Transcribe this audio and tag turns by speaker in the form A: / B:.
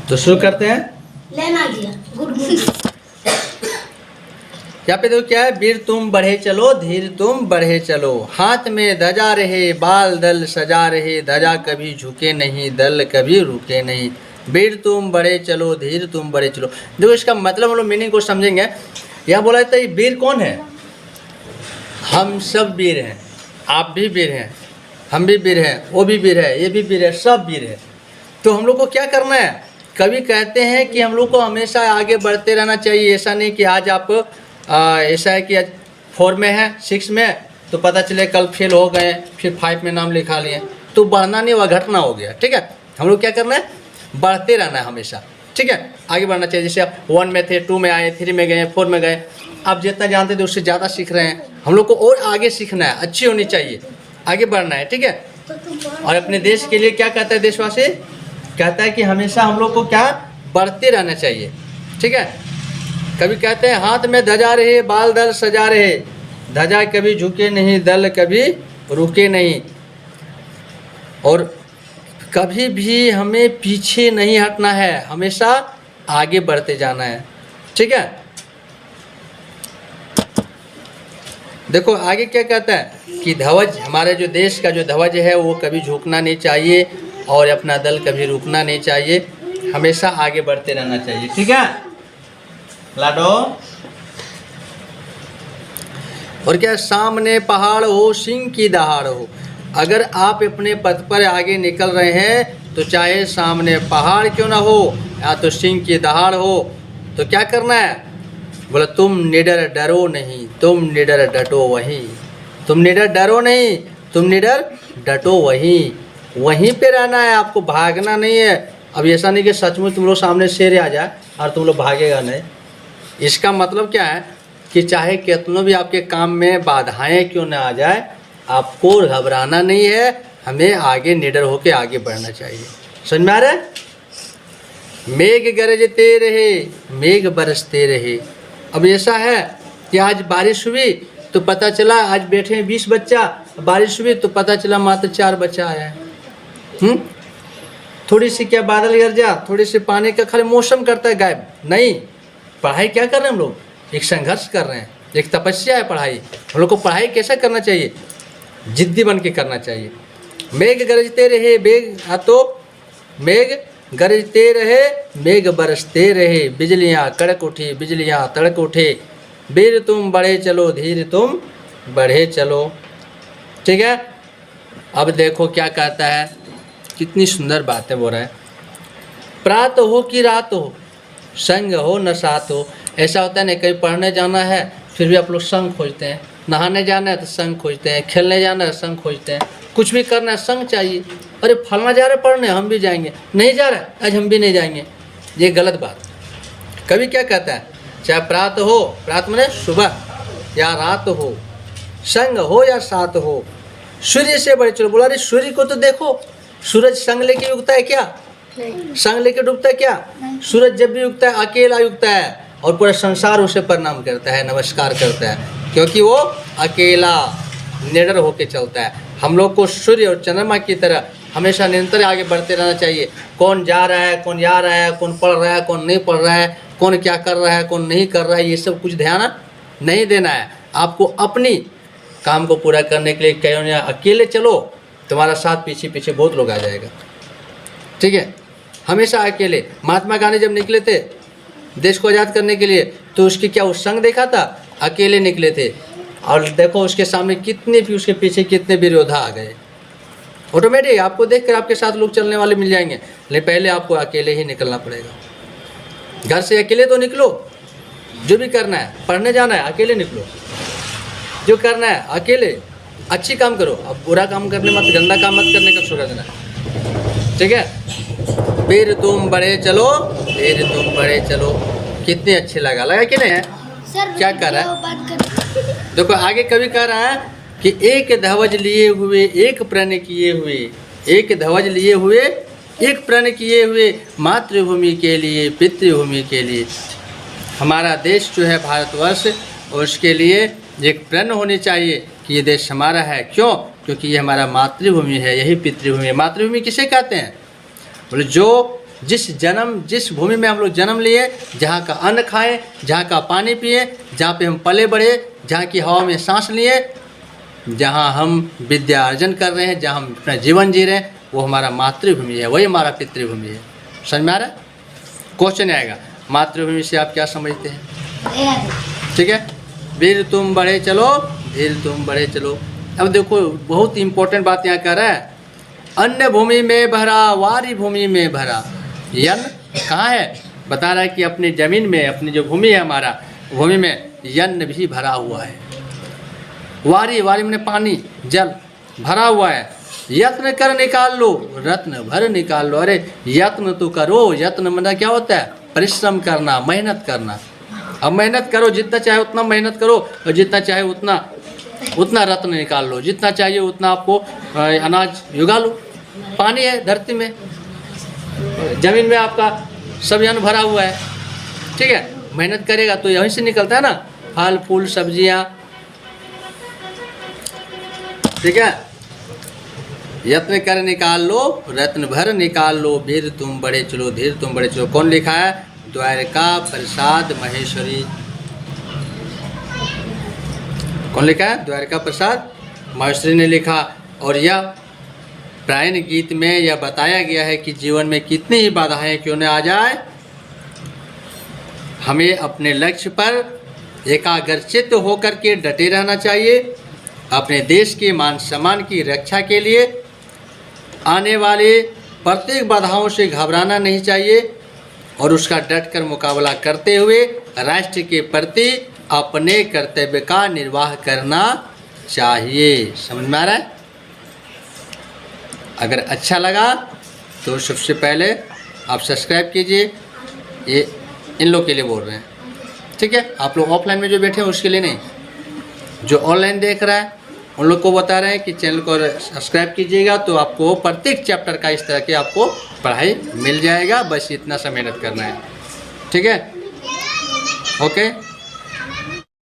A: तो शुरू करते हैं।
B: लेना दिया गुड मॉर्निंग।
A: यहाँ पे देखो क्या है, वीर तुम बढ़े चलो धीर तुम बढ़े चलो, हाथ में ध्वजा रहे बाल दल सजा रहे, ध्वजा कभी झुके नहीं दल कभी रुके नहीं, वीर तुम बढ़े चलो धीर तुम बढ़े चलो। देखो इसका मतलब हम लोग मीनिंग को समझेंगे। यहाँ बोला जाता है वीर कौन है, हम सब वीर हैं, आप भी वीर हैं, हम भी वीर हैं, वो भी वीर है, ये भी वीर है, सब वीर है। तो हम लोग को क्या करना है, कभी कहते हैं कि हम लोग को हमेशा आगे बढ़ते रहना चाहिए। ऐसा नहीं कि आज आप ऐसा है कि आज 4 में है 6 में तो पता चले कल फेल हो गए, फिर 5 में नाम लिखा लिए, तो बढ़ना नहीं हुआ, घटना हो गया। ठीक है, हम लोग क्या करना है, बढ़ते रहना है हमेशा। ठीक है, आगे बढ़ना चाहिए। जैसे आप 1 में थे, 2 में आए, 3 में गए, 4 में गए, आप जितना जानते थे उससे ज़्यादा सीख रहे हैं। हम लोग को और आगे सीखना है, अच्छी होनी चाहिए, आगे बढ़ना है। ठीक है, और अपने देश के लिए क्या कहता है देशवासी, कहता है कि हमेशा हम लोग को क्या बढ़ते रहना चाहिए। ठीक है, कभी कहते हैं हाथ में ध्वजा रहे बाल दल सजा रहे, ध्वजा कभी झुके नहीं दल कभी रुके नहीं, और कभी भी हमें पीछे नहीं हटना है, हमेशा आगे बढ़ते जाना है। ठीक है, देखो आगे क्या कहता है कि ध्वज, हमारे जो देश का जो ध्वज है वो कभी झुकना नहीं चाहिए और अपना दल कभी रुकना नहीं चाहिए, हमेशा आगे बढ़ते रहना चाहिए। ठीक है लाडो। और क्या, सामने पहाड़ हो सिंह की दहाड़ हो, अगर आप अपने पथ पर आगे निकल रहे हैं तो चाहे सामने पहाड़ क्यों ना हो या तो सिंह की दहाड़ हो, तो क्या करना है, बोला तुम निडर डरो नहीं तुम निडर डटो वहीं, तुम निडर डरो नहीं तुम निडर डटो वहीं, वहीं पे रहना है, आपको भागना नहीं है। अब ऐसा नहीं कि सचमुच तुम लोग सामने शेर आ जाए और तुम लोग भागेगा नहीं। इसका मतलब क्या है कि चाहे कितनों भी आपके काम में बाधाएं क्यों ना आ जाए, आपको घबराना नहीं है, हमें आगे निडर होकर आगे बढ़ना चाहिए। समझ में आ रहा है, मेघ गरजते रहे मेघ बरसते रहे। अब ऐसा है कि आज बारिश हुई तो पता चला आज बैठे हैं 20 बच्चा, बारिश हुई तो पता चला मात्र 4 बच्चा आया है। थोड़ी सी क्या बादल गरजा, थोड़ी सी पानी का खाली मौसम करता है गायब, नहीं। पढ़ाई क्या कर रहे हैं हम लोग, एक संघर्ष कर रहे हैं, एक तपस्या है पढ़ाई। हम लोग को पढ़ाई कैसा करना चाहिए, जिद्दी बन के करना चाहिए। मेघ गरजते रहे मेघ, तो मेघ गरजते रहे मेघ बरसते रहे, बिजलियाँ कड़क उठी बिजलियाँ तड़क उठे, वीर तुम बढ़े चलो धीर तुम बढ़े चलो। ठीक है, अब देखो क्या कहता है, कितनी सुंदर बातें बोल रहा है। प्रात हो कि रात हो संग हो न साथ हो, ऐसा होता है ना, कहीं पढ़ने जाना है फिर भी आप लोग संग खोजते हैं, नहाने जाना है तो संग खोजते हैं, खेलने जाना है संग खोजते हैं, कुछ भी करना है संग चाहिए। अरे फलना जा रहे पढ़ने, हम भी जाएंगे, नहीं जा रहा है आज हम भी नहीं जाएंगे, ये गलत बात। कभी क्या कहता है, चाहे प्रात हो, प्रात माने सुबह, या रात हो, संग हो या साथ हो, सूर्य से बढ़े चलो। बोला अरे सूर्य को तो देखो, सूरज संग लेके उगता है क्या, संग लेके डूबता है क्या, सूरज जब भी उगता है अकेला उगता है और पूरा संसार उसे प्रणाम करता है, नमस्कार करता है, क्योंकि वो अकेला निडर होके चलता है। हम लोग को सूर्य और चंद्रमा की तरह हमेशा निरंतर आगे बढ़ते रहना चाहिए। कौन जा रहा है, कौन आ रहा है, कौन पढ़ रहा है, कौन नहीं पढ़ रहा है, कौन क्या कर रहा है, कौन नहीं कर रहा है, ये सब कुछ ध्यान नहीं देना है। आपको अपनी काम को पूरा करने के लिए कहीं अकेले चलो, तुम्हारा साथ पीछे पीछे बहुत लोग आ जाएगा। ठीक है, हमेशा अकेले। महात्मा गांधी जब निकले थे देश को आज़ाद करने के लिए तो उसकी क्या उस संग देखा था, अकेले निकले थे, और देखो उसके सामने कितने भी, उसके पीछे कितने भी योद्धा आ गए। ऑटोमेटिक आपको देखकर आपके साथ लोग चलने वाले मिल जाएंगे, लेकिन पहले आपको अकेले ही निकलना पड़ेगा। घर से अकेले तो निकलो, जो भी करना है, पढ़ने जाना है अकेले निकलो, जो करना है अकेले, अच्छी काम करो, अब बुरा काम करने मत, गंदा काम मत करने का शुरू देना। ठीक है, वीर तुम बढ़े चलो वीर तुम बढ़े चलो, कितने अच्छे लगा कि नहीं है। क्या कर रहा है, देखो आगे कभी कह रहा है कि एक ध्वज लिए हुए एक प्रण किए हुए, एक ध्वज लिए हुए एक प्रण किए हुए, मातृभूमि के लिए पितृभूमि के लिए। हमारा देश जो है भारतवर्ष, और उसके लिए एक प्रण होनी चाहिए कि ये देश हमारा है। क्यों, क्योंकि ये हमारा मातृभूमि है, यही पितृभूमि है। मातृभूमि किसे कहते हैं, बोले जो जिस भूमि में हम लोग जन्म लिए, जहाँ का अन्न खाएं, जहाँ का पानी पिए, जहाँ पे हम पले बढ़े, जहाँ की हवा में सांस लिए, जहाँ हम विद्या अर्जन कर रहे हैं, जहाँ हम अपना जीवन जी रहे हैं, वो हमारा मातृभूमि है, वही हमारा पितृभूमि है। समझ में आ रहा है? क्वेश्चन आएगा, मातृभूमि से आप क्या समझते हैं? ठीक है, वीर तुम बढ़े चलो, धीर तुम बढ़े चलो। अब देखो बहुत इंपॉर्टेंट बात यहाँ कर रहा है, अन्य भूमि में भरा वारी भूमि में भरा। यन कहाँ है? बता रहा है कि अपनी ज़मीन में, अपनी जो भूमि है हमारा, भूमि में यन भी भरा हुआ है। वारी, वारी में पानी, जल भरा हुआ है। यत्न कर निकाल लो, रत्न भर निकाल लो। अरे यत्न तो करो, यत्न मतलब क्या होता है? परिश्रम करना, मेहनत करना। अब मेहनत करो, जितना चाहे उतना मेहनत करो, और जितना चाहे उतना रत्न निकाल लो, जितना चाहिए उतना आपको अनाज उगा लो। पानी है धरती में, ज़मीन में आपका सब यन भरा हुआ है। ठीक है, मेहनत करेगा तो यहीं से निकलता है ना, फल फूल सब्जियाँ। ठीक है, यत्न कर निकाल लो, रत्न भर निकाल लो, वीर तुम बड़े चलो, धीर तुम बड़े चलो। कौन लिखा है? द्वारका प्रसाद महेश्वरी। कौन लिखा है? द्वारका प्रसाद महेश्वरी ने लिखा। और यह प्रायण गीत में यह बताया गया है कि जीवन में कितनी ही बाधाएं क्यों न आ जाए, हमें अपने लक्ष्य पर एकाग्रचित्त होकर के डटे रहना चाहिए। अपने देश के मान सम्मान की रक्षा के लिए आने वाले प्रत्येक बाधाओं से घबराना नहीं चाहिए, और उसका डटकर मुकाबला करते हुए राष्ट्र के प्रति अपने कर्तव्य का निर्वाह करना चाहिए। समझ में आ रहा है? अगर अच्छा लगा तो सबसे पहले आप सब्सक्राइब कीजिए। ये इन लोग के लिए बोल रहे हैं, ठीक है? आप लोग ऑफलाइन में जो बैठे हैं उसके लिए नहीं, जो ऑनलाइन देख रहा है उन लोग को बता रहे हैं कि चैनल को सब्सक्राइब कीजिएगा, तो आपको प्रत्येक चैप्टर का इस तरह के आपको पढ़ाई मिल जाएगा। बस इतना सा मेहनत करना है, ठीक है? ओके।